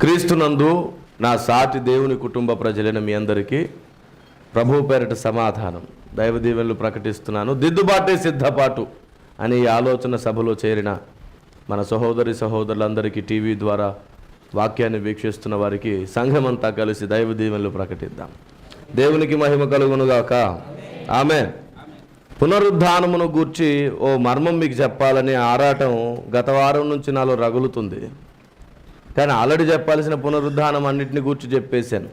క్రీస్తునందు నా సాటి దేవుని కుటుంబ ప్రజలైన మీ అందరికీ ప్రభువు పేరిట సమాధానం, దైవ దీవెనలు ప్రకటిస్తున్నాను. దిద్దుబాటే సిద్ధపాటు అనే ఈ ఆలోచన సభలో చేరిన మన సహోదరి సహోదరులందరికీ టీవీ ద్వారా వాక్యాన్ని వీక్షిస్తున్న వారికి సంఘమంతా కలిసి దైవ దీవెనలు ప్రకటిద్దాం. దేవునికి మహిమ కలుగునుగాక. ఆమేన్. పునరుద్ధానమును గూర్చి ఓ మర్మం మీకు చెప్పాలనే ఆరాటం గత వారం నుంచి నాలో రగులుతుంది. కానీ ఆల్రెడీ చెప్పాల్సిన పునరుద్ధానం అన్నిటిని గూర్చి చెప్పేశాను.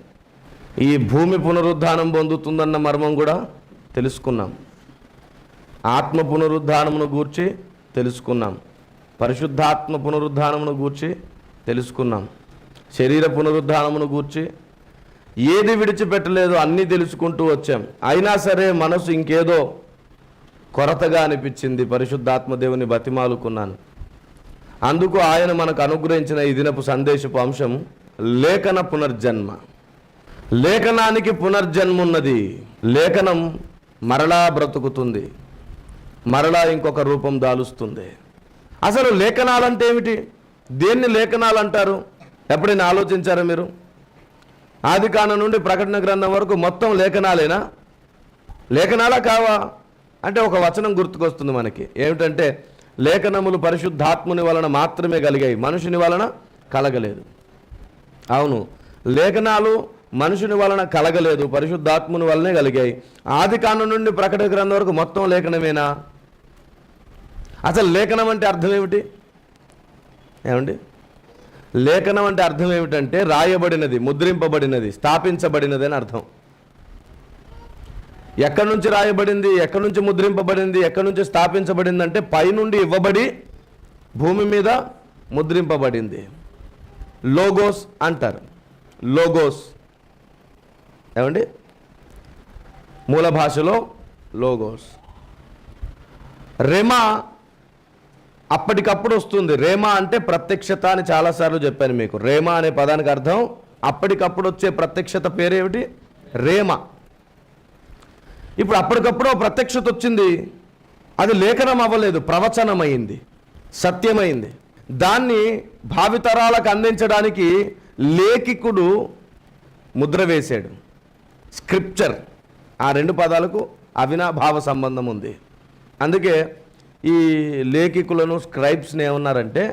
ఈ భూమి పునరుద్ధానం పొందుతుందన్న మర్మం కూడా తెలుసుకున్నాం. ఆత్మ పునరుద్ధానమును గూర్చి తెలుసుకున్నాం. పరిశుద్ధాత్మ పునరుద్ధానమును గూర్చి తెలుసుకున్నాం. శరీర పునరుద్ధానమును గూర్చి ఏది విడిచిపెట్టలేదు అన్నీ తెలుసుకుంటూ వచ్చాం. అయినా సరే మనసు ఇంకేదో కొరతగా అనిపించింది. పరిశుద్ధాత్మ దేవుని బతిమాలుకున్నాను. అందుకు ఆయన మనకు అనుగ్రహించిన ఈ దినపు సందేశపు అంశం లేఖన పునర్జన్మ. లేఖనానికి పునర్జన్మ ఉన్నది. లేఖనం మరలా బ్రతుకుతుంది, మరలా ఇంకొక రూపం దాలుస్తుంది. అసలు లేఖనాలంటే ఏమిటి? దేన్ని లేఖనాలు అంటారు? ఎప్పుడైనా ఆలోచించారా మీరు? ఆదికాండం నుండి ప్రకటన గ్రంథం వరకు మొత్తం లేఖనాలేనా? లేఖనాలా కావా అంటే ఒక వచనం గుర్తుకొస్తుంది మనకి. ఏమిటంటే లేఖనములు పరిశుద్ధాత్ముని వలన మాత్రమే కలిగాయి, మనుషుని వలన కలగలేదు. అవును, లేఖనాలు మనుషుని వలన కలగలేదు, పరిశుద్ధాత్ముని వలనే కలిగాయి. ఆదికాండం నుండి ప్రకటన గ్రంథం వరకు మొత్తం లేఖనమేనా? అసలు లేఖనం అంటే అర్థం ఏమిటి? ఏమండి, లేఖనం అంటే అర్థం ఏమిటంటే రాయబడినది, ముద్రింపబడినది, స్థాపించబడినది అని అర్థం. ఎక్కడి నుంచి రాయబడింది, ఎక్కడి నుంచి ముద్రింపబడింది, ఎక్కడి నుంచి స్థాపించబడింది అంటే పైనుండి ఇవ్వబడి భూమి మీద ముద్రింపబడింది. లోగోస్ అంటారు. లోగోస్ ఏమండి, మూల భాషలో లోగోస్. రెమా అప్పటికప్పుడు వస్తుంది. రేమా అంటే ప్రత్యక్షత అని చాలాసార్లు చెప్పాను మీకు. రేమా అనే పదానికి అర్థం అప్పటికప్పుడు వచ్చే ప్రత్యక్షత పేరేమిటి? రేమా. ఇప్పుడు అప్పటికప్పుడు ప్రత్యక్షత వచ్చింది, అది లేఖనం అవ్వలేదు, ప్రవచనమైంది, సత్యమైంది. దాన్ని భావితరాలకు అందించడానికి లేఖికుడు ముద్ర వేశాడు. స్క్రిప్చర్, ఆ రెండు పదాలకు అవినాభావ సంబంధం ఉంది. అందుకే ఈ లేఖికులను, స్క్రైబ్స్ని ఏమన్నారంటే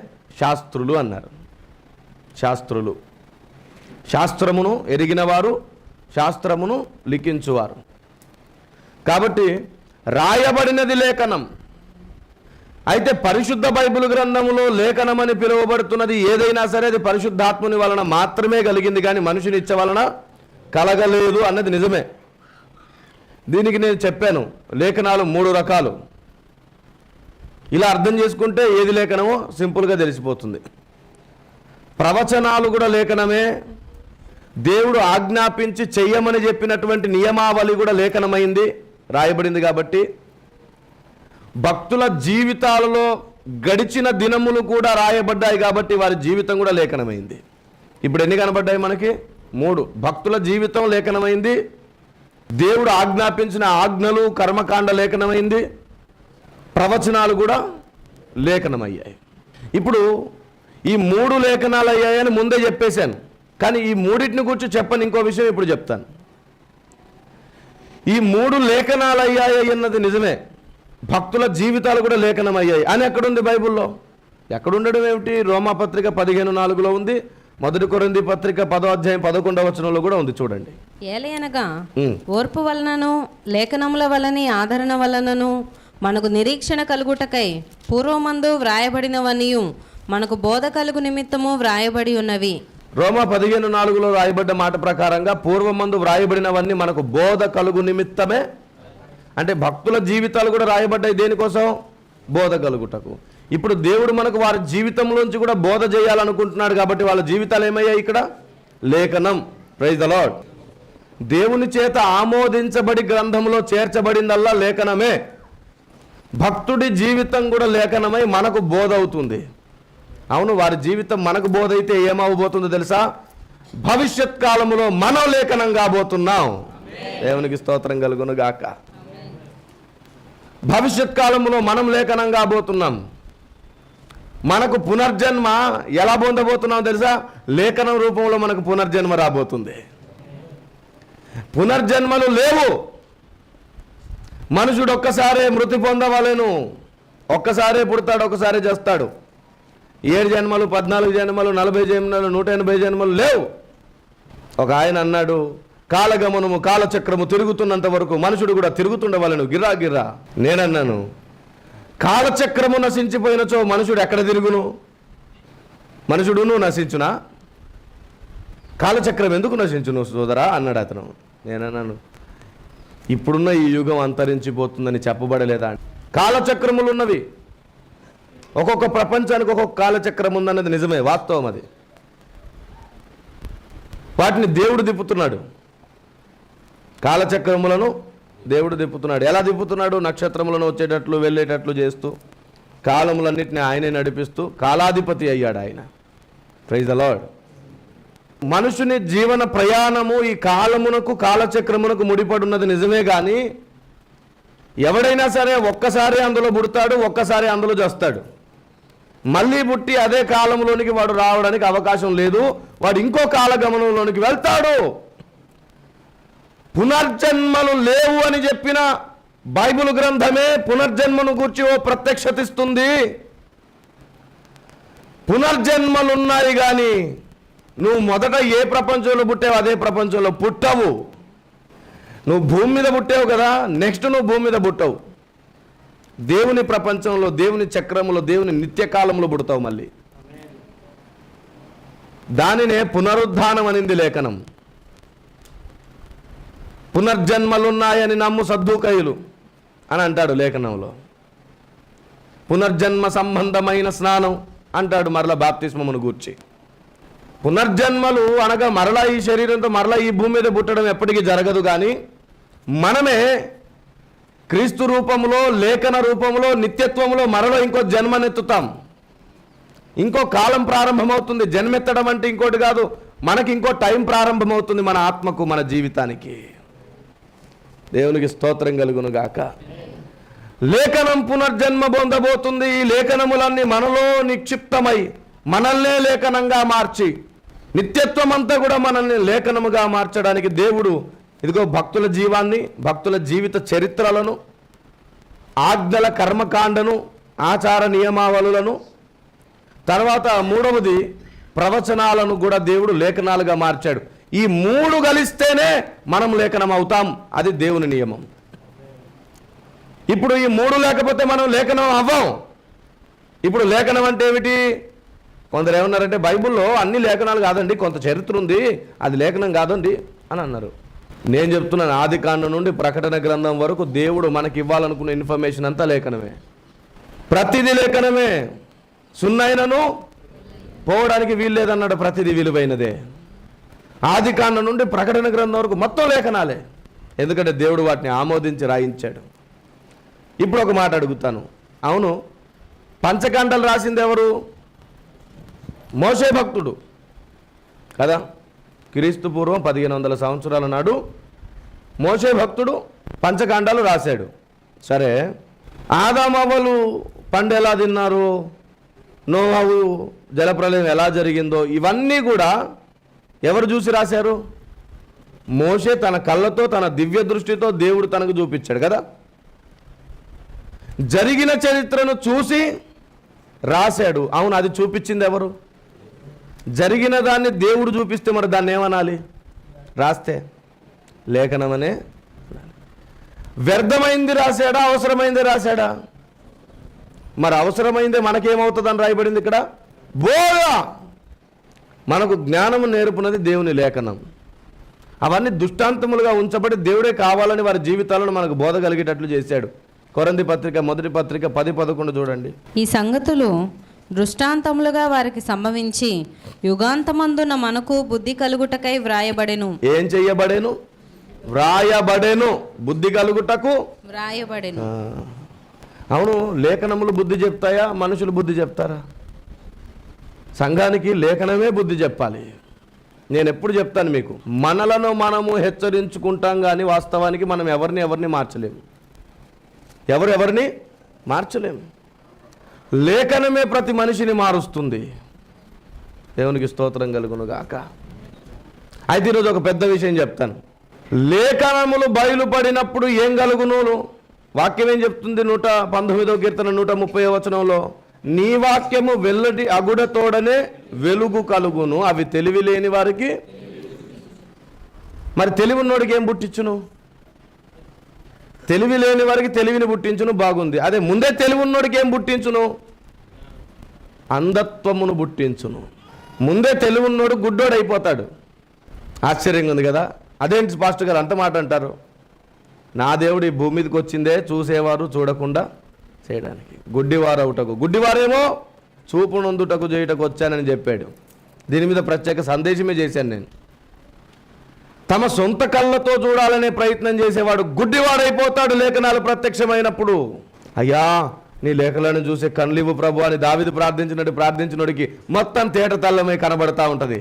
శాస్త్రులు అన్నారు. శాస్త్రులు, శాస్త్రమును ఎరిగినవారు, శాస్త్రమును లిఖించువారు. కాబట్టి రాయబడినది లేఖనం. అయితే పరిశుద్ధ బైబిల్ గ్రంథములో లేఖనం అని పిలువబడుతున్నది ఏదైనా సరే అది పరిశుద్ధాత్ముని వలన మాత్రమే కలిగింది, కానీ మనుషుని ఇచ్చ వలన కలగలేదు అన్నది నిజమే. దీనికి నేను చెప్పాను, లేఖనాలు 3 రకాలు. ఇలా అర్థం చేసుకుంటే ఏది లేఖనమో సింపుల్గా తెలిసిపోతుంది. ప్రవచనాలు కూడా లేఖనమే. దేవుడు ఆజ్ఞాపించి చెయ్యమని చెప్పినటువంటి నియమావళి కూడా లేఖనమైంది, రాయబడింది. కాబట్టి భక్తుల జీవితాలలో గడిచిన దినములు కూడా రాయబడ్డాయి, కాబట్టి వారి జీవితం కూడా లేఖనమైంది. ఇప్పుడు ఎన్ని కనబడ్డాయి మనకి? 3. భక్తుల జీవితం లేఖనమైంది, దేవుడు ఆజ్ఞాపించిన ఆజ్ఞలు కర్మకాండ లేఖనమైంది, ప్రవచనాలు కూడా లేఖనమయ్యాయి. ఇప్పుడు ఈ 3 లేఖనాలు అయ్యాయని ముందే చెప్పేశాను, కానీ ఈ 3టిని గురించి చెప్పని ఇంకో విషయం ఇప్పుడు చెప్తాను. ఈ 3 లేఖనాలు అయ్యాయి అన్నది నిజమే, భక్తుల జీవితాలు కూడా లేఖనం అయ్యాయి అని ఎక్కడుంది బైబిల్లో? ఎక్కడుండడం ఏమిటి? రోమాపత్రిక 15:4 ఉంది, 1 కొరింథీ పత్రిక 10వ అధ్యాయం 11వ వచనంలో కూడా ఉంది. చూడండి. ఏలయనగా ఓర్పు వలనను లేఖనముల వలని ఆదరణ వలనను మనకు నిరీక్షణ కలుగుటకై పూర్వమందు వ్రాయబడినవనియు మనకు బోధ కలుగు నిమిత్తము వ్రాయబడి ఉన్నవి. రోమా 15:4 రాయబడ్డ మాట ప్రకారంగా పూర్వమందు వ్రాయబడినవన్నీ మనకు బోధ కలుగు నిమిత్తమే. అంటే భక్తుల జీవితాలు కూడా రాయబడ్డాయి దేనికోసం? బోధ కలుగుటకు. ఇప్పుడు దేవుడు మనకు వారి జీవితంలోంచి కూడా బోధ చేయాలనుకుంటున్నాడు కాబట్టి వాళ్ళ జీవితాలు ఏమయ్యాయి? ఇక్కడ లేఖనం. Praise the Lord. దేవుని చేత ఆమోదించబడి గ్రంథంలో చేర్చబడిందల్లా లేఖనమే. భక్తుడి జీవితం కూడా లేఖనమై మనకు బోధ అవుతుంది. అవును, వారి జీవితం మనకు బోధ అయితే ఏమవబోతుందో తెలుసా? భవిష్యత్ కాలంలో మనం లేఖనం కాబోతున్నాం. దేవునికి స్తోత్రం కలుగును గాక. భవిష్యత్ కాలంలో మనం లేఖనం కాబోతున్నాం. మనకు పునర్జన్మ ఎలా పొందబోతున్నాం తెలుసా? లేఖనం రూపంలో మనకు పునర్జన్మ రాబోతుంది. పునర్జన్మలు లేవు. మనుషుడు ఒక్కసారే మృతి పొందవలెను. ఒక్కసారే పుడతాడు, ఒక్కసారే చేస్తాడు. 7 జన్మలు, 14 జన్మలు, 40 జన్మలు, 180 జన్మలు లేవు. ఒక ఆయన అన్నాడు, కాలగమనము కాలచక్రము తిరుగుతున్నంత వరకు మనుషుడు కూడా తిరుగుతుండవలను గిర్రా గిర్రా. నేనన్నాను, కాలచక్రము నశించిపోయినచో మనుషుడు ఎక్కడ తిరుగును? మనుషుడును నశించునా? కాలచక్రం ఎందుకు నశించును సోదరా అన్నాడు అతను. నేనన్నాను, ఇప్పుడున్న ఈ యుగం అంతరించిపోతుందని చెప్పబడలేదా? కాలచక్రములు ఉన్నవి. ఒక్కొక్క ప్రపంచానికి ఒక్కొక్క కాలచక్రం ఉందన్నది నిజమే, వాస్తవం అది. వాటిని దేవుడు తిప్పుతున్నాడు. కాలచక్రములను దేవుడు తిప్పుతున్నాడు. ఎలా తిప్పుతున్నాడు? నక్షత్రములను వచ్చేటట్లు వెళ్ళేటట్లు చేస్తూ కాలములన్నిటిని ఆయనే నడిపిస్తూ కాలాధిపతి అయ్యాడు ఆయన. Praise the Lord. మనుషుని జీవన ప్రయాణము ఈ కాలమునకు కాలచక్రమునకు ముడిపడున్నది నిజమే, కానీ ఎవడైనా సరే ఒక్కసారి అందులో పుడతాడు, ఒక్కసారి అందులో చేస్తాడు. మళ్ళీ పుట్టి అదే కాలంలోనికి వాడు రావడానికి అవకాశం లేదు. వాడు ఇంకో కాలగమనంలోనికి వెళ్తాడు. పునర్జన్మలు లేవు అని చెప్పిన బైబిల్ గ్రంథమే పునర్జన్మను గూర్చి ఓ ప్రత్యక్షతిస్తుంది. పునర్జన్మలున్నాయి కానీ నువ్వు మొదట ఏ ప్రపంచంలో పుట్టావు అదే ప్రపంచంలో పుట్టవు. నువ్వు భూమి మీద పుట్టావు కదా, నెక్స్ట్ నువ్వు భూమి మీద పుట్టవు. దేవుని ప్రపంచంలో, దేవుని చక్రంలో, దేవుని నిత్యకాలంలో పుడతావు మళ్ళీ. దానినే పునరుద్ధానం అనింది లేఖనం. పునర్జన్మలున్నాయని నమ్ము సద్దూకయులు అని అంటాడు లేఖనంలో. పునర్జన్మ సంబంధమైన స్నానం అంటాడు మరలా బాప్తిస్మమును గూర్చి. పునర్జన్మలు అనగా మరలా ఈ శరీరంతో మరలా ఈ భూమి మీద పుట్టడం ఎప్పటికీ జరగదు, కానీ మనమే క్రీస్తు రూపంలో, లేఖన రూపంలో, నిత్యత్వంలో మరలో ఇంకో జన్మనెత్తుతాం. ఇంకో కాలం ప్రారంభమవుతుంది. జన్మెత్తడం అంటే ఇంకోటి కాదు, మనకి ఇంకో టైం ప్రారంభమవుతుంది మన ఆత్మకు, మన జీవితానికి. దేవునికి స్తోత్రం కలుగును గాక. లేఖనం పునర్జన్మ పొందబోతుంది. ఈ లేఖనములన్నీ మనలో నిక్షిప్తమై మనల్నే లేఖనంగా మార్చి నిత్యత్వం అంతా కూడా మనల్ని లేఖనముగా మార్చడానికి దేవుడు ఇదిగో భక్తుల జీవాన్ని, భక్తుల జీవిత చరిత్రలను, ఆజ్ఞల కర్మకాండను, ఆచార నియమావళులను, తర్వాత మూడవది ప్రవచనాలను కూడా దేవుడు లేఖనాలుగా మార్చాడు. ఈ 3 కలిస్తేనే మనం లేఖనం అవుతాం. అది దేవుని నియమం. ఇప్పుడు ఈ 3 లేకపోతే మనం లేఖనం అవ్వం. ఇప్పుడు లేఖనం అంటే ఏమిటి? కొందరు ఏమన్నారంటే బైబిల్లో అన్ని లేఖనాలు కాదండి, కొంత చరిత్ర ఉంది, అది లేఖనం కాదండి అని అన్నారు. నేను చెప్తున్నాను, ఆది కాండం నుండి ప్రకటన గ్రంథం వరకు దేవుడు మనకి ఇవ్వాలనుకున్న ఇన్ఫర్మేషన్ అంతా లేఖనమే. ప్రతిదీ లేఖనమే. సున్నైనను పోవడానికి వీల్లేదన్నాడు. ప్రతిదీ విలువైనదే. ఆది కాండం నుండి ప్రకటన గ్రంథం వరకు మొత్తం లేఖనాలే. ఎందుకంటే దేవుడు వాటిని ఆమోదించి రాయించాడు. ఇప్పుడు ఒక మాట అడుగుతాను. అవును, పంచకాండలు రాసింది ఎవరు? మోషే భక్తుడు కదా. క్రీస్తు పూర్వం 1500 సంవత్సరాల నాడు మోషే భక్తుడు పంచకాండాలు రాశాడు. సరే, ఆదామవ్వలు పండు ఎలా తిన్నారు, నోహు జలప్రలయం ఎలా జరిగిందో ఇవన్నీ కూడా ఎవరు చూసి రాశారు? మోషే తన కళ్ళతో, తన దివ్య దృష్టితో దేవుడు తనకు చూపించాడు కదా. జరిగిన చరిత్రను చూసి రాశాడు. అవును, అది చూపించింది ఎవరు? జరిగిన దాన్ని దేవుడు చూపిస్తే మరి దాన్ని ఏమనాలి? రాస్తే లేఖనమనే. వ్యర్థమైంది రాశాడా, అవసరమైంది రాశాడా? మరి అవసరమైందే మనకేమవుతుందని రాయబడింది ఇక్కడ. బోధ. మనకు జ్ఞానము నేర్పునది దేవుని లేఖనం. అవన్నీ దృష్టాంతములుగా ఉంచబడి దేవుడే కావాలని వారి జీవితాలను మనకు బోధ కలిగేటట్లు చేశాడు. కొరింథీ పత్రిక 1 పత్రిక 10-11 చూడండి. ఈ సంగతులు దృష్టాంతములుగా వారికి సంభవించి యుగాంతమందున మనకు బుద్ధి కలుగుటకై వ్రాయబడెను. ఏం చెయ్యబడేను? వ్రాయబడేను. బుద్ధి కలుగుటకు వ్రాయబడెను. అవును, లేఖనములు బుద్ధి చెప్తాయా? మనుషులు బుద్ధి చెప్తారా? సంఘానికి లేఖనమే బుద్ధి చెప్పాలి. నేను ఎప్పుడు చెప్తాను మీకు, మనలను మనము హెచ్చరించుకుంటాం కానీ వాస్తవానికి మనం ఎవరిని మార్చలేము. ఎవరిని మార్చలేము. లేఖనమే ప్రతి మనిషిని మారుస్తుంది. దేవునికి స్తోత్రం కలుగును గాక. అయితే ఈరోజు ఒక పెద్ద విషయం చెప్తాను. లేఖనములు బయలుపడినప్పుడు ఏం కలుగును? వాక్యం ఏం చెప్తుంది? 119వ కీర్తన 130వ వచనంలో, నీ వాక్యము వెల్లడి అగుడతోడనే వెలుగు కలుగును, అవి తెలివి లేని వారికి. మరి తెలివి ఉన్నోడికి ఏం పుట్టించును? తెలివి లేని వారికి తెలివిని పుట్టించును, బాగుంది. అదే ముందే తెలివి ఉన్నోడికి ఏం పుట్టించును? అంధత్వమును పుట్టించును. ముందే తెలివి ఉన్నోడు గుడ్డోడు అయిపోతాడు. ఆశ్చర్యంగా ఉంది కదా. అదేంటి పాస్టర్ గారు అంత మాట అంటారు? నా దేవుడు ఈ భూమి మీదకి వచ్చిందే చూసేవారు చూడకుండా చేయడానికి, గుడ్డివారు అవుటకు. గుడ్డివారేమో చూపు నొందుటకు చేయుటకు వచ్చానని చెప్పాడు. దీని మీద ప్రత్యేక సందేశమే చేశాను నేను. తమ సొంత కళ్ళతో చూడాలనే ప్రయత్నం చేసేవాడు గుడ్డివాడైపోతాడు లేఖనాలు ప్రత్యక్షమైనప్పుడు. అయ్యా నీ లేఖలను చూసే కన్లివు ప్రభు అని దావీదు ప్రార్థించినోడికి మొత్తం తేట తల్లమై కనబడతా ఉంటుంది.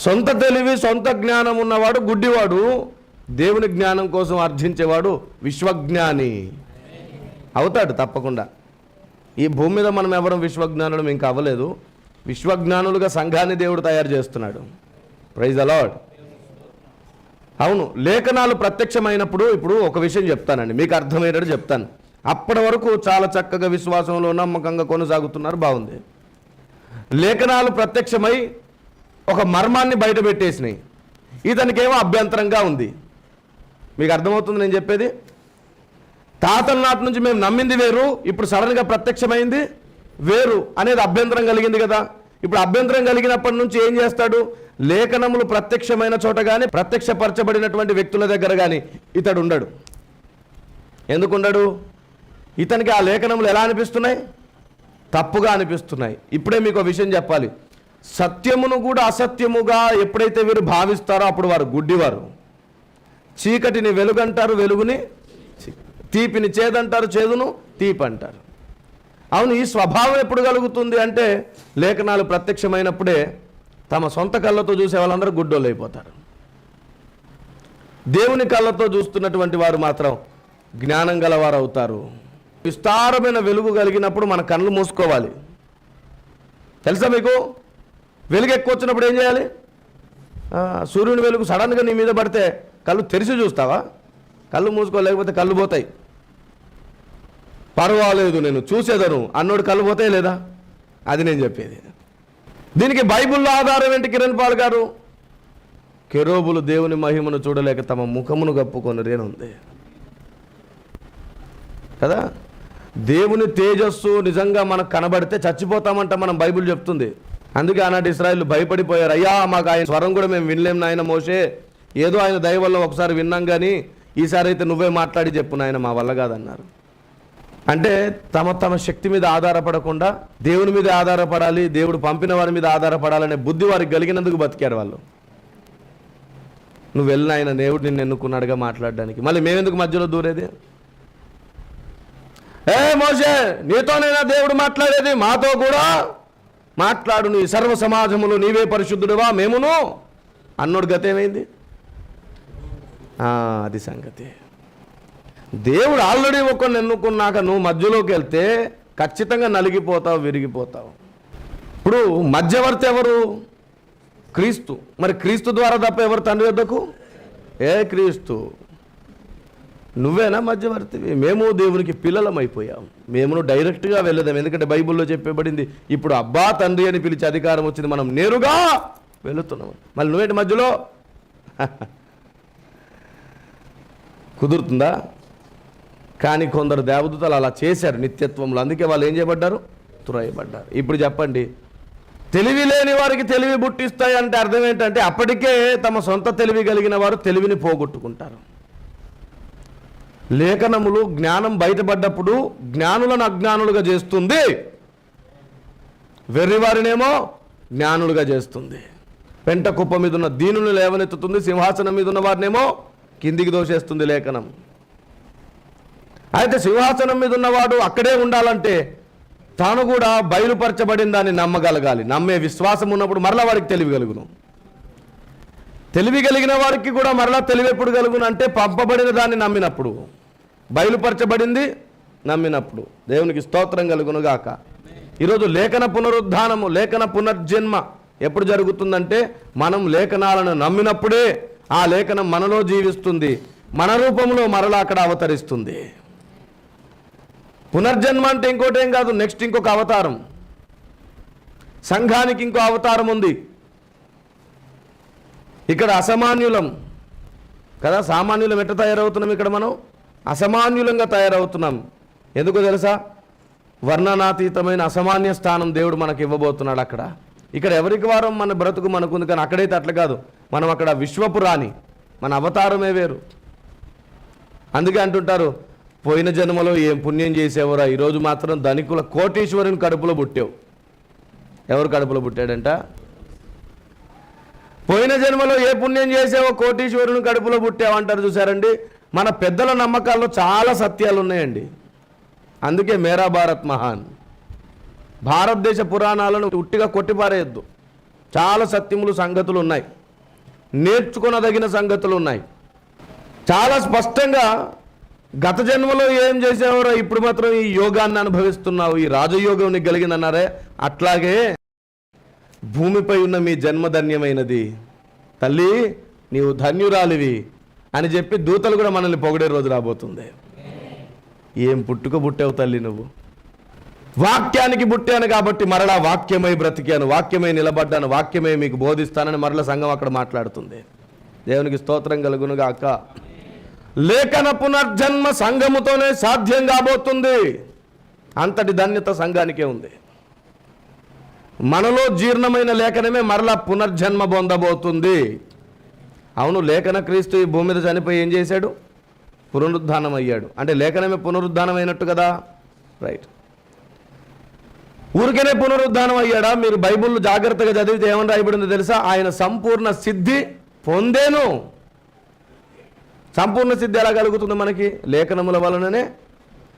సొంత తెలివి సొంత జ్ఞానం ఉన్నవాడు గుడ్డివాడు. దేవుని జ్ఞానం కోసం అర్థించేవాడు విశ్వజ్ఞాని అవుతాడు తప్పకుండా. ఈ భూమి మీద మనం ఎవరం విశ్వజ్ఞానులు ఇంకా అవ్వలేదు. విశ్వజ్ఞానులుగా సంఘాన్ని దేవుడు తయారు చేస్తున్నాడు. Praise the Lord. అవును, లేఖనాలు ప్రత్యక్షమైనప్పుడు ఇప్పుడు ఒక విషయం చెప్తానండి, మీకు అర్థమయ్యేటట్టు చెప్తాను. అప్పటి వరకు చాలా చక్కగా విశ్వాసంలో నమ్మకంగా కొనసాగుతున్నారు, బాగుంది. లేఖనాలు ప్రత్యక్షమై ఒక మర్మాన్ని బయట పెట్టేసినాయి. ఇతనికేమో అభ్యంతరంగా ఉంది. మీకు అర్థమవుతుంది నేను చెప్పేది? తాతల నాటి నుంచి మేము నమ్మింది వేరు, ఇప్పుడు సడన్గా ప్రత్యక్షమైంది వేరు అనేది అభ్యంతరం కలిగింది కదా. ఇప్పుడు అభ్యంతరం కలిగినప్పటి నుంచి ఏం చేస్తాడు? లేఖనములు ప్రత్యక్షమైన చోట కానీ ప్రత్యక్షపరచబడినటువంటి వ్యక్తుల దగ్గర కానీ ఇతడు ఉండడు. ఎందుకు ఉండడు? ఇతనికి ఆ లేఖనములు ఎలా అనిపిస్తున్నాయి? తప్పుగా అనిపిస్తున్నాయి. ఇప్పుడే మీకు విషయం చెప్పాలి. సత్యమును కూడా అసత్యముగా ఎప్పుడైతే వీరు భావిస్తారో అప్పుడు వారు గుడ్డివారు. చీకటిని వెలుగంటారు, వెలుగుని తీపిని చేదంటారు, చేదును తీపి అంటారు. అవును, ఈ స్వభావం ఎప్పుడు కలుగుతుంది అంటే లేఖనాలు ప్రత్యక్షమైనప్పుడే. తమ సొంత కళ్ళతో చూసే వాళ్ళందరూ గుడ్డోళ్ళు అయిపోతారు. దేవుని కళ్ళతో చూస్తున్నటువంటి వారు మాత్రం జ్ఞానం గలవారు అవుతారు. విస్తారమైన వెలుగు కలిగినప్పుడు మన కళ్ళు మూసుకోవాలి. తెలుసా మీకు? వెలుగు ఎక్కువ వచ్చినప్పుడు ఏం చేయాలి? సూర్యుని వెలుగు సడన్గా నీ మీద పడితే కళ్ళు తెరిచి చూస్తావా? కళ్ళు మూసుకోలేకపోతే కళ్ళు పోతాయి. పర్వాలేదు నేను చూసేదను అన్నోడు కళ్ళు పోతాయి లేదా? అది నేను చెప్పేది. దీనికి బైబిల్లో ఆధారం ఏంటి? కిరణ్ పాల్ గారు, కెరూబులు దేవుని మహిమను చూడలేక తమ ముఖమును కప్పుకొనిరేనుంది కదా. దేవుని తేజస్సు నిజంగా మనకు కనబడితే చచ్చిపోతామంట మనం, బైబిల్ చెప్తుంది. అందుకే ఆనాటి ఇశ్రాయేలు భయపడిపోయారు. అయ్యా మాకు ఆయన స్వరం కూడా మేము వినలేం నాయన మోషే, ఏదో ఆయన దయ వల్ల ఒకసారి విన్నాం కానీ ఈసారి అయితే నువ్వే మాట్లాడి చెప్పు నాయన, మా వల్ల కాదన్నారు. అంటే తమ శక్తి మీద ఆధారపడకుండా దేవుని మీద ఆధారపడాలి, దేవుడు పంపిన వారి మీద ఆధారపడాలనే బుద్ధి వారికి కలిగినందుకు బతికారు వాళ్ళు. నువ్వు వెళ్ళిన ఆయన దేవుడు నిన్ను ఎన్నుకున్నాడుగా మాట్లాడడానికి, మళ్ళీ మేమెందుకు మధ్యలో దూరేది? ఏ మోషే, నీతోనైనా దేవుడు మాట్లాడేది, మాతో కూడా మాట్లాడు, నీ సర్వ సమాజములు నీవే పరిశుద్ధుడువా మేమును అన్నోడు గతేమైంది? అది సంగతి. దేవుడు ఆల్రెడీ ఒకరిని ఎన్నుకున్నాక నువ్వు మధ్యలోకి వెళ్తే ఖచ్చితంగా నలిగిపోతావు, విరిగిపోతావు. ఇప్పుడు మధ్యవర్తి ఎవరు? క్రీస్తు. మరి క్రీస్తు ద్వారా తప్ప ఎవరు తండ్రి వద్దకు? ఏ క్రీస్తు. నువ్వేనా మధ్యవర్తివి? మేము దేవునికి పిల్లలం అయిపోయాం. మేము డైరెక్ట్గా వెళ్ళదాం. ఎందుకంటే బైబిల్లో చెప్పబడింది, ఇప్పుడు అబ్బా తండ్రి అని పిలిచే అధికారం వచ్చింది, మనం నేరుగా వెళుతున్నాం. మళ్ళీ నువ్వేంటి మధ్యలో? కుదురుతుందా? కానీ కొందరు దేవదూతలు అలా చేశారు నిత్యత్వంలో. అందుకే వాళ్ళు ఏం చేయబడ్డారు? తురయబడ్డారు. ఇప్పుడు చెప్పండి, తెలివి లేని వారికి తెలివి పుట్టిస్తాయి అంటే అర్థం ఏంటంటే అప్పటికే తమ సొంత తెలివి కలిగిన వారు తెలివిని పోగొట్టుకుంటారు. లేఖనములు జ్ఞానం బయటపడ్డప్పుడు జ్ఞానులను అజ్ఞానులుగా చేస్తుంది, వెర్రివారినేమో జ్ఞానులుగా చేస్తుంది. పెంట కుప్ప మీద ఉన్న దీనులు లేవనెత్తుతుంది, సింహాసనం మీద ఉన్న వారినేమో కిందికి దోసేస్తుంది లేఖనం. అయితే సింహాసనం మీద ఉన్నవాడు అక్కడే ఉండాలంటే తాను కూడా బయలుపరచబడిన దాన్ని నమ్మగలగాలి. నమ్మే విశ్వాసం ఉన్నప్పుడు మరలా వాడికి తెలివి కలుగును. తెలివి కలిగిన వారికి కూడా మరలా తెలివి ఎప్పుడు కలుగును అంటే పంపబడిన దాన్ని నమ్మినప్పుడు, బయలుపరచబడింది నమ్మినప్పుడు. దేవునికి స్తోత్రం కలుగును గాక. ఈరోజు లేఖన పునరుద్ధానము, లేఖన పునర్జన్మ ఎప్పుడు జరుగుతుందంటే మనం లేఖనాలను నమ్మినప్పుడే ఆ లేఖనం మనలో జీవిస్తుంది, మన రూపంలో మరలా అక్కడ అవతరిస్తుంది. పునర్జన్మ అంటే ఇంకోటి ఏం కాదు, నెక్స్ట్ ఇంకొక అవతారం. సంఘానికి ఇంకో అవతారం ఉంది. ఇక్కడ అసామాన్యులం కదా, సామాన్యులం ఎట్లా తయారవుతున్నాం, ఇక్కడ మనం అసామాన్యులంగా తయారవుతున్నాం. ఎందుకో తెలుసా? వర్ణనాతీతమైన అసామాన్య స్థానం దేవుడు మనకు ఇవ్వబోతున్నాడు అక్కడ. ఇక్కడ ఎవరికి వారం మన బ్రతుకు మనకుంది, కానీ అక్కడైతే అట్లా కాదు. మనం అక్కడ విశ్వపు రాణి, మన అవతారమే వేరు. అందుకే అంటుంటారు, పోయిన జన్మలో ఏం పుణ్యం చేసేవరా, ఈరోజు మాత్రం ధనికుల కోటీశ్వరుని కడుపులో పుట్టావు. ఎవరు కడుపులో పుట్టాడంట? పోయిన జన్మలో ఏ పుణ్యం చేసావో కోటీశ్వరుని కడుపులో పుట్టావు అంటారు. చూసారండి, మన పెద్దల నమ్మకాల్లో చాలా సత్యాలు ఉన్నాయండి. అందుకే మేరా భారత్ మహాన్. భారతదేశ పురాణాలను ఉట్టిగా కొట్టిపారేయద్దు. చాలా సత్యములు, సంగతులు ఉన్నాయి, నేర్చుకొనదగిన సంగతులు ఉన్నాయి. చాలా స్పష్టంగా గత జన్మలో ఏం చేసేవారో ఇప్పుడు మాత్రం ఈ యోగాన్ని అనుభవిస్తున్నావు, ఈ రాజయోగం నీకు కలిగిందన్నారే, అట్లాగే భూమిపై ఉన్న మీ జన్మ ధన్యమైనది, తల్లి నీవు ధన్యురాలివి అని చెప్పి దూతలు కూడా మనల్ని పొగిడే రోజు రాబోతుంది. ఏం పుట్టుక పుట్టావు తల్లి నువ్వు, వాక్యానికి పుట్టాను కాబట్టి మరలా వాక్యమై బ్రతికాను, వాక్యమై నిలబడ్డాను, వాక్యమై మీకు బోధిస్తానని మరలా సంఘం అక్కడ మాట్లాడుతుంది. దేవునికి స్తోత్రం కలుగును గాక. లేఖన పునర్జన్మ సంఘముతోనే సాధ్యం కాబోతుంది. అంతటి ధన్యత సంఘానికే ఉంది. మనలో జీర్ణమైన లేఖనమే మరలా పునర్జన్మ పొందబోతుంది. అవును, లేఖన క్రీస్తు ఈ భూమి మీద చనిపోయి ఏం చేశాడు? పునరుద్ధానం అయ్యాడు. అంటే లేఖనమే పునరుద్ధానం అయినట్టు కదా, రైట్. ఊరికనే పునరుద్ధానం అయ్యాడా? మీరు బైబిల్ జాగ్రత్తగా చదివితే ఏమని రాయబడిందో తెలుసా? ఆయన సంపూర్ణ సిద్ధి పొందేను. సంపూర్ణ సిద్ధి ఎలా కలుగుతుంది మనకి? లేఖనముల వలననే.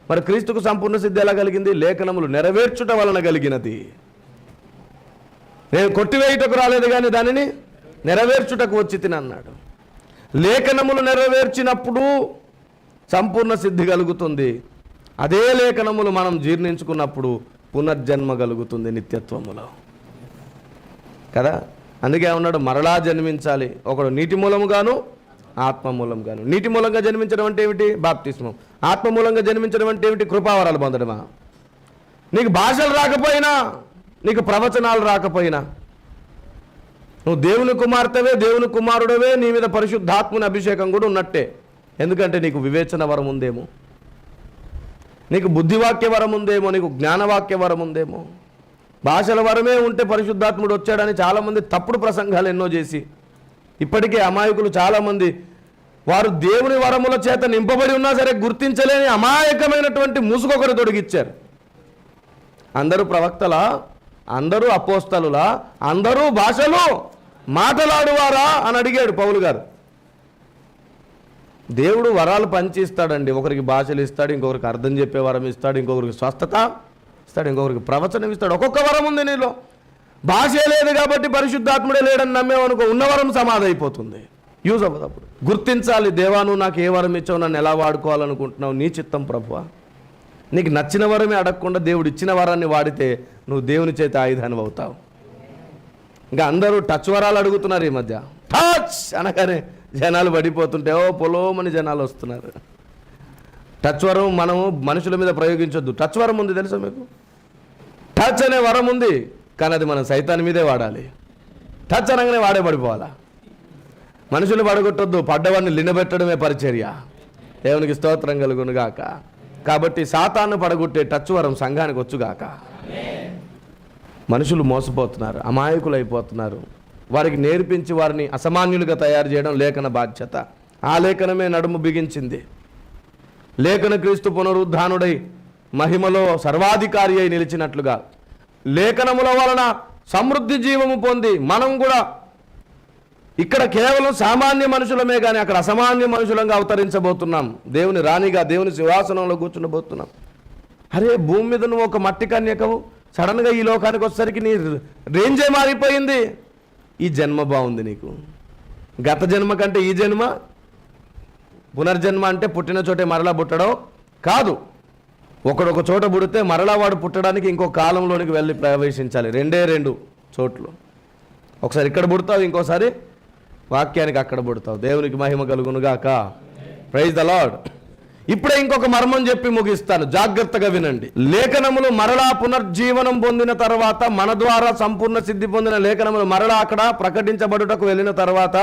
మరి క్రీస్తుకు సంపూర్ణ సిద్ధి ఎలా కలిగింది? లేఖనములు నెరవేర్చుట వలన కలిగినది. నేను కొట్టివేయుటకు రాలేదు కానీ దానిని నెరవేర్చుటకు వచ్చి తినన్నాడు. లేఖనములు నెరవేర్చినప్పుడు సంపూర్ణ సిద్ధి కలుగుతుంది. అదే లేఖనములు మనం జీర్ణించుకున్నప్పుడు పునర్జన్మ కలుగుతుంది నిత్యత్వములో కదా. అందుకే ఉన్నాడు, మరలా జన్మించాలి. ఒకడు నీటి మూలముగాను ఆత్మ మూలంగాను. నీటి మూలంగా జన్మించడం అంటే ఏమిటి? బాప్తిస్మం. ఆత్మ మూలంగా జన్మించడం అంటే ఏమిటి? కృపావరాలు పొందడమా? నీకు భాషలు రాకపోయినా, నీకు ప్రవచనాలు రాకపోయినా, నువ్వు దేవుని కుమార్తెవే, దేవుని కుమారుడవే, నీ మీద పరిశుద్ధాత్మని అభిషేకం కూడా ఉన్నట్టే. ఎందుకంటే నీకు వివేచన వరం ఉందేమో, నీకు బుద్ధివాక్య వరం ఉందేమో, నీకు జ్ఞానవాక్య వరం ఉందేమో. భాషల వరమే ఉంటే పరిశుద్ధాత్ముడు వచ్చాడని చాలామంది తప్పుడు ప్రసంగాలు ఎన్నో చేసి ఇప్పటికే అమాయకులు చాలామంది వారు దేవుని వరముల చేత నింపబడి ఉన్నా సరే గుర్తించలేని అమాయకమైనటువంటి ముసుగొకరు తొడిగిచ్చారు. అందరూ ప్రవక్తలా, అందరూ అపోస్తలులా, అందరూ భాషలు మాట్లాడువారా అని అడిగాడు పౌలు గారు. దేవుడు వరాలు పంచి ఇస్తాడండి. ఒకరికి భాషలు ఇస్తాడు, ఇంకొకరికి అర్థం చెప్పే వరం ఇస్తాడు, ఇంకొకరికి స్వస్థత ఇస్తాడు, ఇంకొకరికి ప్రవచనం ఇస్తాడు. ఒక్కొక్క వరం ఉంది నీలో. భాషే లేదు కాబట్టి పరిశుద్ధాత్ముడే లేడని నమ్మేవనుకో, ఉన్న వరం సమాధి అయిపోతుంది, యూజ్ అవ్వదు. అప్పుడు గుర్తించాలి, దేవా నువ్వు నాకు ఏ వరం ఇచ్చావు, నన్ను ఎలా వాడుకోవాలనుకుంటున్నావు, నీ చిత్తం ప్రభువా. నీకు నచ్చిన వరమే అడగకుండా దేవుడు ఇచ్చిన వరాన్ని వాడితే నువ్వు దేవుని చేత ఆయుధాన్ని అవుతావు. ఇంకా అందరూ టచ్ వరాలు అడుగుతున్నారు ఈ మధ్య. టచ్ అనగానే జనాలు పడిపోతుంటే ఓ పొలోమని జనాలు వస్తున్నారు. టచ్ వరం మనము మనుషుల మీద ప్రయోగించొద్దు. టచ్ వరం ఉంది తెలుసా మీకు? టచ్ అనే వరం ఉంది, కానీ అది మనం సైతాన్ మీదే వాడాలి. టచ్ అనగానే వాడే పడిపోవాలా? మనుషులు పడగొట్టొద్దు, పడ్డవాడిని లినబెట్టడమే పరిచర్య. దేవునికి స్తోత్రం కలుగునుగాక. కాబట్టి సాతాను పడగొట్టే టచ్ వరం సంఘానికి వచ్చుగాక. మనుషులు మోసపోతున్నారు, అమాయకులు అయిపోతున్నారు. వారికి నేర్పించి వారిని అసామాన్యులుగా తయారు చేయడం లేఖన బాధ్యత. ఆ లేఖనమే నడుము బిగించింది. లేఖన క్రీస్తు పునరుద్ధానుడై మహిమలో సర్వాధికారి అయి నిలిచినట్లుగా లేఖనముల వలన సమృద్ధి జీవము పొంది మనం కూడా ఇక్కడ కేవలం సామాన్య మనుషులమే కానీ అక్కడ అసామాన్య మనుషులంగా అవతరించబోతున్నాం. దేవుని రాణిగా దేవుని సింహాసనంలో కూర్చుండబోతున్నాం. అరే, భూమి మీద నువ్వు ఒక మట్టి కన్యకవు, సడన్గా ఈ లోకానికి వచ్చేసరికి నీ రేంజే మారిపోయింది. ఈ జన్మ బాగుంది నీకు. గత జన్మ కంటే ఈ జన్మ, పునర్జన్మ అంటే పుట్టిన చోటే మరలా పుట్టడం కాదు. ఒకడొక చోట పుడితే మరలా వాడు పుట్టడానికి ఇంకో కాలంలోనికి వెళ్ళి ప్రవేశించాలి. రెండు చోట్లు. ఒకసారి ఇక్కడ పుడతావు, ఇంకోసారి వాక్యానికి అక్కడ పుడతావు. దేవునికి మహిమ కలుగునుగాక. Praise the Lord. ఇప్పుడే ఇంకొక మర్మం చెప్పి ముగిస్తాను, జాగ్రత్తగా వినండి. లేఖనములు మరలా పునర్జీవనం పొందిన తర్వాత, మన ద్వారా సంపూర్ణ సిద్ధి పొందిన లేఖనములు మరలా అక్కడ ప్రకటించబడుటకు వెళ్ళిన తర్వాత,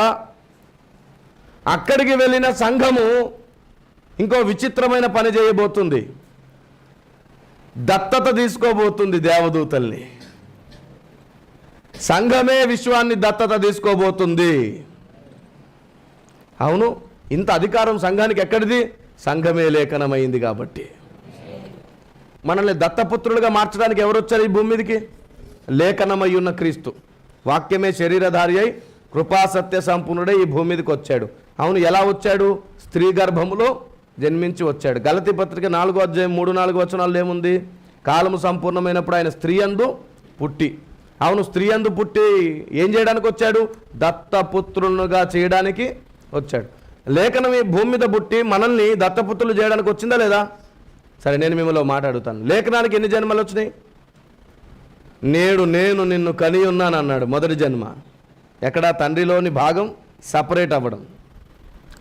అక్కడికి వెళ్ళిన సంఘము ఇంకో విచిత్రమైన పని చేయబోతుంది. దత్తత తీసుకోబోతుంది దేవదూతల్ని. సంఘమే విశ్వాన్ని దత్తత తీసుకోబోతుంది. అవును, ఇంత అధికారం సంఘానికి ఎక్కడిది? సంఘమే లేఖనమైంది కాబట్టి. మనల్ని దత్తపుత్రులుగా మార్చడానికి ఎవరు వచ్చారు ఈ భూమి మీదకి? లేఖనమై ఉన్న క్రీస్తు. వాక్యమే శరీరధారి అయి కృపాసత్య సంపూర్ణుడై ఈ భూమి మీదకి వచ్చాడు. అవును, ఎలా వచ్చాడు? స్త్రీ గర్భములో జన్మించి వచ్చాడు. గలతీ పత్రిక 4వ అధ్యాయం 3-4 వచనాల్లో ఏముంది? కాలము సంపూర్ణమైనప్పుడు ఆయన స్త్రీ యందు పుట్టి. అవును, స్త్రీ యందు పుట్టి ఏం చేయడానికి వచ్చాడు? దత్తపుత్రులుగా చేయడానికి వచ్చాడు. లేఖనం ఈ భూమి మీద పుట్టి మనల్ని దత్తపుత్రులు చేయడానికి వచ్చిందా లేదా? సరే, నేను మిమ్మల్ని మాట్లాడుతాను. లేఖనానికి ఎన్ని జన్మలు వచ్చినాయి? నేడు నేను నిన్ను కని ఉన్నాను అన్నాడు. మొదటి జన్మ. ఎక్కడ? తండ్రిలోని భాగం సపరేట్ అవ్వడం.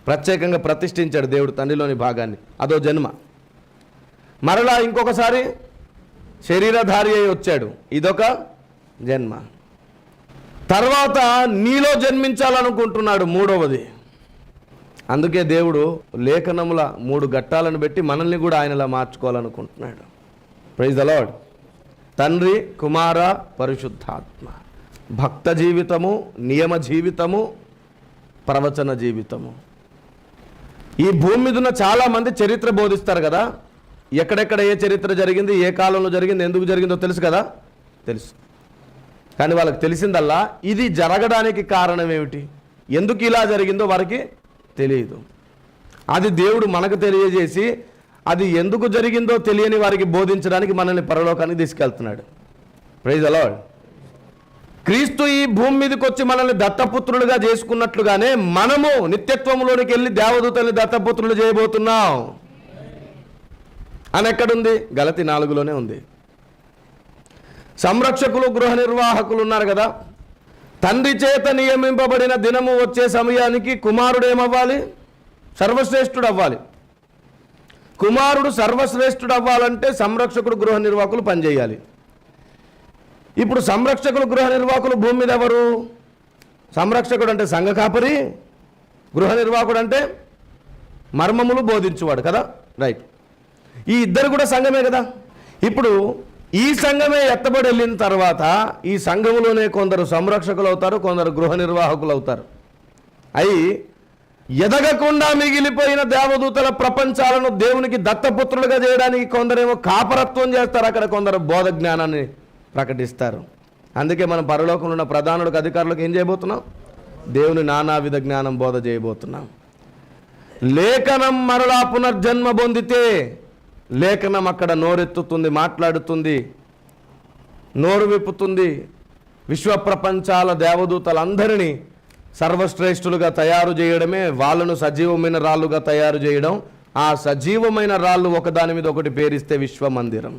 ప్రత్యేకంగా ప్రతిష్ఠించాడు దేవుడు తండ్రిలోని భాగాన్ని. అదో జన్మ. మరలా ఇంకొకసారి శరీరధారి అయి వచ్చాడు. ఇదొక జన్మ. తర్వాత నీలో జన్మించాలనుకుంటున్నాడు, మూడవది. అందుకే దేవుడు లేఖనముల 3 ఘట్టాలను పెట్టి మనల్ని కూడా ఆయనలా మార్చుకోవాలనుకుంటున్నాడు. Praise the Lord. తండ్రి, కుమార, పరిశుద్ధాత్మ. భక్త జీవితము, నియమ జీవితము, ప్రవచన జీవితము. ఈ భూమి మీద ఉన్న చాలామంది చరిత్ర బోధిస్తారు కదా. ఎక్కడెక్కడ ఏ చరిత్ర జరిగింది, ఏ కాలంలో జరిగింది, ఎందుకు జరిగిందో తెలుసు కదా? తెలుసు. కానీ వాళ్ళకి తెలిసిందల్లా ఇది జరగడానికి కారణం ఏమిటి, ఎందుకు ఇలా జరిగిందో వారికి తెలియదు. అది దేవుడు మనకు తెలియజేసి అది ఎందుకు జరిగిందో తెలియని వారికి బోధించడానికి మనల్ని పరలోకానికి తీసుకెళ్తున్నాడు. Praise the Lord. క్రీస్తు ఈ భూమి మీదకి వచ్చి మనల్ని దత్తపుత్రులుగా చేసుకున్నట్లుగానే మనము నిత్యత్వంలోనికి వెళ్ళి దేవదూతల్ని దత్తపుత్రులు చేయబోతున్నాం అని ఎక్కడుంది? గలతీ 4లోనే ఉంది. సంరక్షకులు, గృహ నిర్వాహకులు ఉన్నారు కదా. తండ్రి చేత నియమింపబడిన దినము వచ్చే సమయానికి కుమారుడు ఏమవ్వాలి? సర్వశ్రేష్ఠుడు అవ్వాలి. కుమారుడు సర్వశ్రేష్ఠుడు అవ్వాలంటే సంరక్షకుడు, గృహ నిర్వాహకులు పనిచేయాలి. ఇప్పుడు సంరక్షకులు, గృహ నిర్వాహకులు భూమి మీద ఎవరు? సంరక్షకుడు అంటే సంఘ కాపరి, గృహ నిర్వాహకుడు అంటే మర్మములు బోధించువాడు కదా. రైట్. ఈ ఇద్దరు కూడా సంఘమే కదా. ఇప్పుడు ఈ సంఘమే ఎత్తబడి వెళ్ళిన తర్వాత ఈ సంఘములోనే కొందరు సంరక్షకులు అవుతారు, కొందరు గృహ నిర్వాహకులు అవుతారు. అయి ఎదగకుండా మిగిలిపోయిన దేవదూతల ప్రపంచాలను దేవునికి దత్తపుత్రులుగా చేయడానికి కొందరేమో కాపరత్వం చేస్తారు, అక్కడ కొందరు బోధ జ్ఞానాన్ని ప్రకటిస్తారు. అందుకే మనం పరలోకంలో ఉన్న ప్రధానులకు, అధికారులకు ఏం చేయబోతున్నాం? దేవుని నానావిధ జ్ఞానం బోధ చేయబోతున్నాం. లేఖనం మరలా పునర్జన్మ పొందితే లేఖనం అక్కడ నోరెత్తుతుంది, మాట్లాడుతుంది, నోరు విప్పుతుంది. విశ్వప్రపంచాల దేవదూతలందరినీ సర్వశ్రేష్ఠులుగా తయారు చేయడమే, వాళ్ళను సజీవమైన రాళ్ళుగా తయారు చేయడం. ఆ సజీవమైన రాళ్ళు ఒకదాని మీద ఒకటి పేరిస్తే విశ్వమందిరం.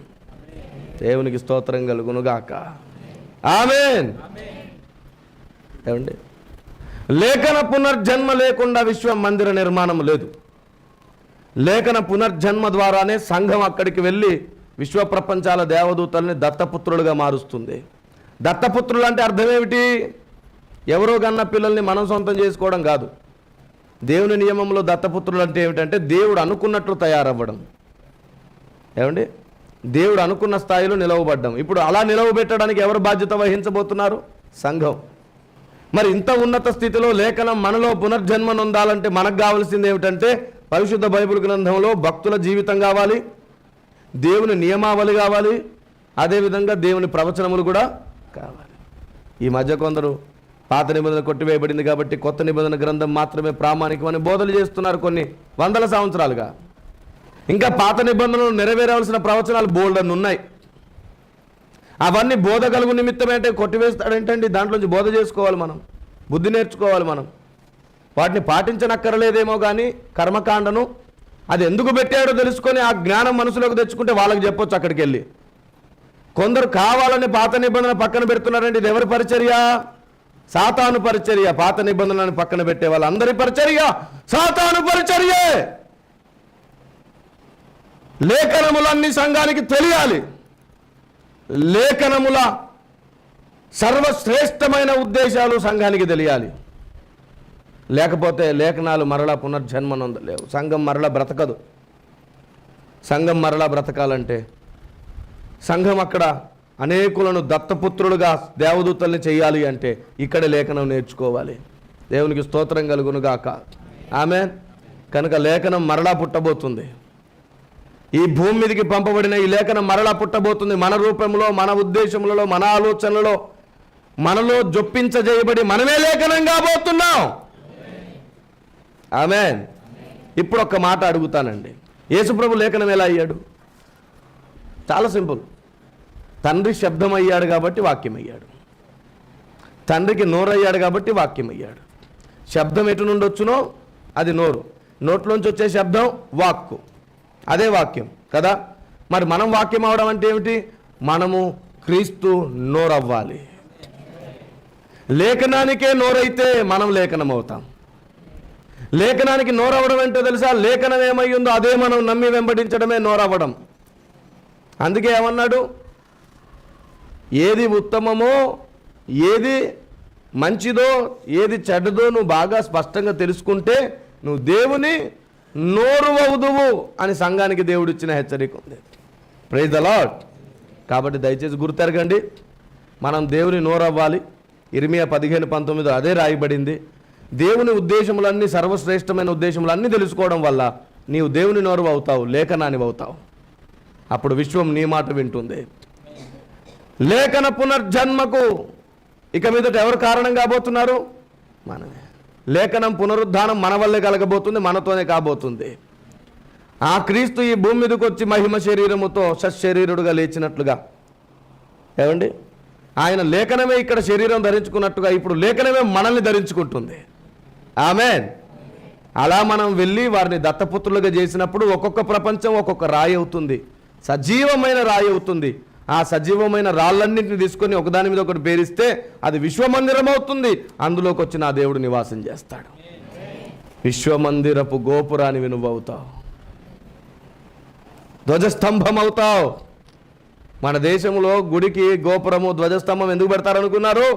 దేవునికి స్తోత్రం కలుగునుగాక. ఆమేన్. ఏమండి, లేఖన పునర్జన్మ లేకుండా విశ్వ మందిర నిర్మాణం లేదు. లేఖన పునర్జన్మ ద్వారానే సంఘం అక్కడికి వెళ్ళి విశ్వప్రపంచాల దేవదూతల్ని దత్తపుత్రులుగా మారుస్తుంది. దత్తపుత్రులు అంటే అర్థం ఏమిటి? ఎవరో కన్న పిల్లల్ని మనం సొంతం చేసుకోవడం కాదు. దేవుని నియమంలో దత్తపుత్రులు అంటే ఏమిటంటే దేవుడు అనుకున్నట్లు తయారవ్వడం. ఏమండి, దేవుడు అనుకున్న స్థాయిలో నిలవబడ్డాం. ఇప్పుడు అలా నిలవబెట్టడానికి ఎవరు బాధ్యత వహించబోతున్నారు? సంఘం. మరి ఇంత ఉన్నత స్థితిలో లేఖనం మనలో పునర్జన్మ నొందాలంటే మనకు కావాల్సింది ఏమిటంటే పరిశుద్ధ బైబిల్ గ్రంథంలో భక్తుల జీవితం కావాలి, దేవుని నియమావళి కావాలి, అదేవిధంగా దేవుని ప్రవచనములు కూడా కావాలి. ఈ మధ్య కొందరు పాత నిబంధన కొట్టివేయబడింది కాబట్టి కొత్త నిబంధన గ్రంథం మాత్రమే ప్రామాణికమని బోధలు చేస్తున్నారు కొన్ని వందల సంవత్సరాలుగా. ఇంకా పాత నిబంధనలు నెరవేరవలసిన ప్రవచనాలు బోల్డన్ ఉన్నాయి. అవన్నీ బోధ కలుగు నిమిత్తమే అంటే కొట్టివేస్తాడేంటండి? దాంట్లోంచి బోధ చేసుకోవాలి, మనం బుద్ధి నేర్చుకోవాలి. మనం వాటిని పాటించనక్కర్లేదేమో కానీ కర్మకాండను అది ఎందుకు పెట్టాడో తెలుసుకొని ఆ జ్ఞానం మనసులోకి తెచ్చుకుంటే వాళ్ళకి చెప్పొచ్చు అక్కడికి వెళ్ళి. కొందరు కావాలని పాత నిబంధన పక్కన పెడుతున్నారండి. ఇది ఎవరి పరిచర్య? సాతాను పరిచర్య. పాత నిబంధనలను పక్కన పెట్టే వాళ్ళందరి పరిచర్య సాతాను పరిచర్యే. లేఖనములన్నీ సంఘానికి తెలియాలి. లేఖనముల సర్వశ్రేష్టమైన ఉద్దేశాలు సంఘానికి తెలియాలి. లేకపోతే లేఖనాలు మరలా పునర్జన్మ నొందలేవు. సంఘం మరలా బ్రతకదు. సంఘం మరలా బ్రతకాలంటే సంఘం అక్కడ అనేకులను దత్తపుత్రులుగా దేవదూతల్ని చేయాలి అంటే ఇక్కడ లేఖనం నేర్చుకోవాలి. దేవునికి స్తోత్రం కలుగునుగాక. ఆమేన్. కనుక లేఖనం మరలా పుట్టబోతుంది. ఈ భూమి మీదకి పంపబడిన ఈ లేఖనం మరలా పుట్టబోతుంది. మన రూపంలో, మన ఉద్దేశములలో, మన ఆలోచనలలో, మనలో జొప్పించజేయబడి మనమే లేఖనం కాబోతున్నాం. ఆమేన్. ఇప్పుడు ఒక్క మాట అడుగుతానండి. యేసుప్రభు లేఖనం ఎలా అయ్యాడు? చాలా సింపుల్. తండ్రి శబ్దం అయ్యాడు కాబట్టి వాక్యం అయ్యాడు. తండ్రికి నోరు అయ్యాడు కాబట్టి వాక్యం అయ్యాడు. శబ్దం ఎటు నుండి వచ్చునో అది నోరు, నోట్లోంచి వచ్చే శబ్దం వాక్కు, అదే వాక్యం కదా. మరి మనం వాక్యం అవడం అంటే ఏమిటి? మనము క్రీస్తు నోరవ్వాలి. లేఖనానికే నోరైతే మనం లేఖనం అవుతాం. లేఖనానికి నోరవ్వడం ఏంటో తెలుసా? లేఖనం ఏమై ఉందో అదే మనం నమ్మి వెంబడించడమే నోరవ్వడం. అందుకే ఏమన్నాడు? ఏది ఉత్తమమో, ఏది మంచిదో, ఏది చెడ్డదో నువ్వు బాగా స్పష్టంగా తెలుసుకుంటే నువ్వు దేవుని నోరు అవుదువు అని సంఘానికి దేవుడు ఇచ్చిన హెచ్చరిక ఉంది. Praise the Lord. కాబట్టి దయచేసి గుర్తెరగండి, మనం దేవుని నోరు అవ్వాలి. ఇర్మియా 15:19 అదే రాయబడింది. దేవుని ఉద్దేశములన్నీ సర్వశ్రేష్టమైన ఉద్దేశములన్నీ తెలుసుకోవడం వల్ల నీవు దేవుని నోరు అవుతావు, లేఖనాన్ని అవుతావు. అప్పుడు విశ్వం నీ మాట వింటుంది. లేఖన పునర్జన్మకు ఇక మీదట ఎవరు కారణం కాబోతున్నారు? మనమే. లేఖనం పునరుద్ధానం మన వల్లే కలగబోతుంది, మనతోనే కాబోతుంది. ఆ క్రీస్తు ఈ భూమి మీదకి వచ్చి మహిమ శరీరముతో సశరీరుడుగా లేచినట్లుగా, ఏమండి, ఆయన లేఖనమే ఇక్కడ శరీరం ధరించుకున్నట్టుగా ఇప్పుడు లేఖనమే మనల్ని ధరించుకుంటుంది. ఆమేన్. అలా మనం వెళ్ళి వారిని దత్తపుత్రులుగా చేసినప్పుడు ఒక్కొక్క ప్రపంచం ఒక్కొక్క రాయి అవుతుంది, సజీవమైన రాయి అవుతుంది. ఆ సజీవమైన రాళ్ళన్నింటిని తీసుకొని ఒకదాని మీద ఒకటి పేరిస్తే అది విశ్వమందిరం అవుతుంది. అందులోకి వచ్చి నా దేవుడు నివాసం చేస్తాడు. విశ్వమందిరపు గోపురాన్ని నువ్వు అవుతావు, ధ్వజస్తంభం అవుతావు. మన దేశంలో గుడికి గోపురము, ధ్వజస్తంభం ఎందుకు పెడతారనుకున్నారు?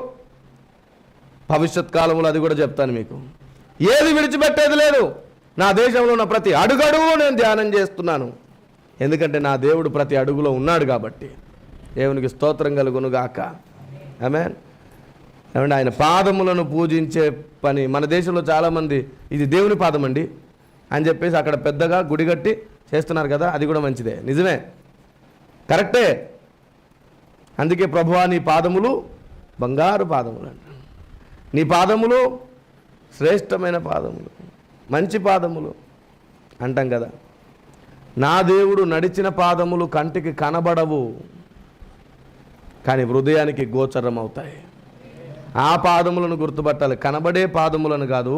భవిష్యత్ కాలంలో అది కూడా చెప్తాను మీకు. ఏది విడిచిపెట్టేది లేదు. నా దేశంలో ఉన్న ప్రతి అడుగడుగు నేను ధ్యానం చేస్తున్నాను. ఎందుకంటే నా దేవుడు ప్రతి అడుగులో ఉన్నాడు కాబట్టి. దేవునికి స్తోత్రం కలుగునుగాక. ఆమేన్. ఏమంటే ఆయన పాదములను పూజించే పని మన దేశంలో చాలామంది ఇది దేవుని పాదం అండి అని చెప్పేసి అక్కడ పెద్దగా గుడి కట్టి చేస్తున్నారు కదా. అది కూడా మంచిదే, నిజమే, కరెక్టే. అందుకే ప్రభువా నీ పాదములు బంగారు పాదములు అంట. నీ పాదములు శ్రేష్టమైన పాదములు, మంచి పాదములు అంటాం కదా. నా దేవుడు నడిచిన పాదములు కంటికి కనబడవు కానీ హృదయానికి గోచరం అవుతాయి. ఆ పాదములను గుర్తుపట్టాలి. కనబడే పాదములను కాదు,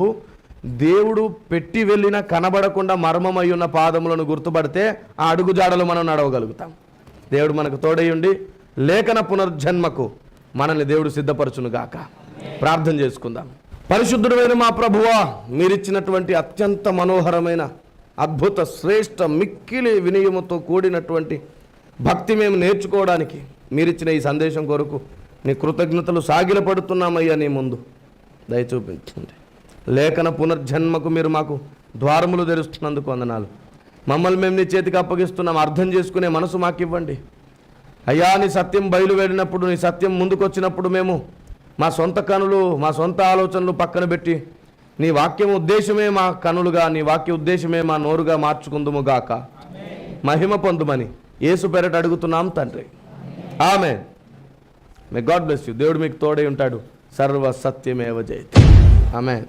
దేవుడు పెట్టి వెళ్ళిన కనబడకుండా మర్మమై ఉన్న పాదములను గుర్తుపడితే ఆ అడుగుజాడలు మనం నడవగలుగుతాం. దేవుడు మనకు తోడయ్యుండి లేఖన పునర్జన్మకు మనల్ని దేవుడు సిద్ధపరచునుగాక. ప్రార్థన చేసుకుందాం. పరిశుద్ధుడైన మా ప్రభువా, మీరిచ్చినటువంటి అత్యంత మనోహరమైన అద్భుత శ్రేష్ఠ మిక్కిలి వినయముతో కూడినటువంటి భక్తి మేము నేర్చుకోవడానికి మీరిచ్చిన ఈ సందేశం కొరకు నీ కృతజ్ఞతలు సాగిలపడుతున్నామయ్యా. నీ ముందు దయ చూపించండి. లేఖన పునర్జన్మకు మీరు మాకు ద్వారములు తెరుస్తున్నందుకు వందనాలు. మమ్మల్ని మేము నీ చేతికి అప్పగిస్తున్నాం. అర్థం చేసుకునే మనసు మాకు ఇవ్వండి అయ్యా. నీ సత్యం బయలువెళ్ళినప్పుడు, నీ సత్యం ముందుకొచ్చినప్పుడు మేము మా సొంత కనులు, మా సొంత ఆలోచనలు పక్కన పెట్టి నీ వాక్యం ఉద్దేశమే మా కనులుగా, నీ వాక్య ఉద్దేశమే మా నోరుగా మార్చుకుందుము గాక. మహిమ పొందుమని యేసు పేరట అడుగుతున్నాం తండ్రి. ఆమేన్. May God bless you. దేవుడు మీకు తోడై ఉంటాడు. సర్వ సత్యమేవ జయతే. ఆమేన్.